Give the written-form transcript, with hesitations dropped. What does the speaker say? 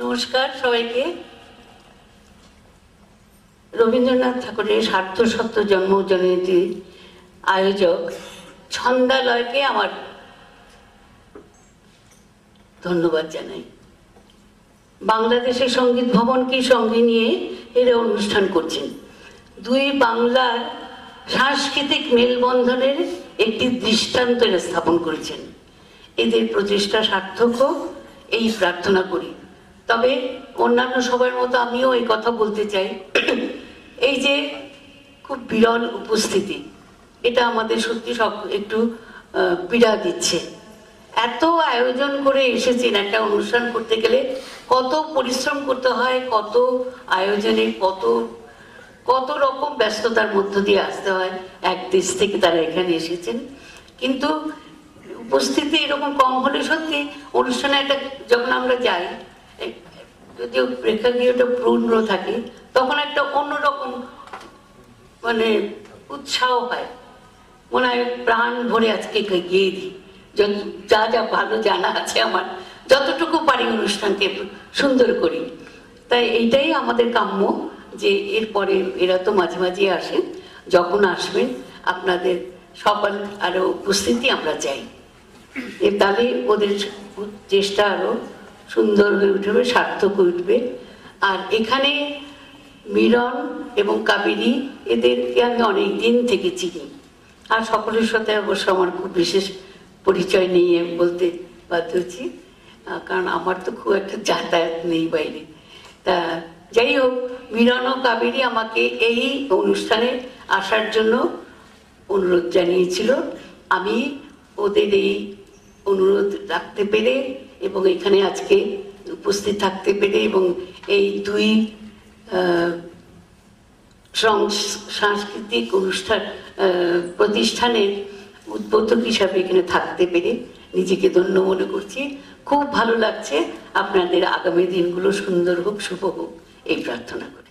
নমস্কার সবাইকে। রবীন্দ্রনাথ ঠাকুরের সার্ধশত জন্মজয়ন্তী আয়োজক ছন্দালয়কে আমার ধন্যবাদ জানাই। বাংলাদেশের সঙ্গীত ভবনকে সঙ্গে নিয়ে এরা অনুষ্ঠান করছেন। দুই বাংলার সাংস্কৃতিক মেলবন্ধনের একটি দৃষ্টান্ত এরা স্থাপন করেছেন। এদের প্রচেষ্টা সার্থক হোক এই প্রার্থনা করি। তবে অন্যান্য সবার মতো আমিও এই কথা বলতে চাই, এই যে খুব বিরল উপস্থিতি, এটা আমাদের সত্যি সব একটু পীড়া দিচ্ছে। এত আয়োজন করে এসেছেন, একটা অনুষ্ঠান করতে গেলে কত পরিশ্রম করতে হয়, কত আয়োজনে কত রকম ব্যস্ততার মধ্য দিয়ে আসতে হয়। এক দেশ থেকে তারা এখানে এসেছেন, কিন্তু উপস্থিতি এরকম কম হলে সত্যি অনুষ্ঠানে একটা, যখন আমরা যাই যদিও প্রেক্ষাগৃহটা পূর্ণ থাকে, তখন একটা অন্যরকম মানে উৎসাহ হয়, মনে হয় প্রাণ ভরে আজকে গিয়ে দিই, যা যা ভালো জানা আছে আমার, যতটুকু পারি অনুষ্ঠানকে সুন্দর করি। তাই এইটাই আমাদের কাম্য, যে এরপরে এরা তো মাঝে মাঝে আসেন, যখন আসবেন আপনাদের সবার আরো উপস্থিতি আমরা চাই। তাহলে ওদের চেষ্টা আরো সুন্দর হয়ে উঠবে, সার্থক হয়ে উঠবে। আর এখানে মিলন এবং কাবেরী, এদেরকে আমি অনেক দিন থেকে চিনি, আর সকলের সাথে অবশ্য আমার খুব বিশেষ পরিচয় নেই আমি বলতে বাধ্য হচ্ছি, কারণ আমার তো খুব একটা যাতায়াত নেই বাইরে। তা যাই হোক, মিলন ও কাবেরী আমাকে এই অনুষ্ঠানে আসার জন্য অনুরোধ জানিয়েছিল। আমি ওদের এই অনুরোধ রাখতে পেরে এবং এখানে আজকে উপস্থিত থাকতে পেরে এবং এই দুই সাংস্কৃতিক প্রতিষ্ঠানের উদ্বোধক হিসাবে এখানে থাকতে পেরে নিজেকে ধন্য মনে করছি। খুব ভালো লাগছে। আপনাদের আগামী দিনগুলো সুন্দর হোক, শুভ হোক, এই প্রার্থনা করি।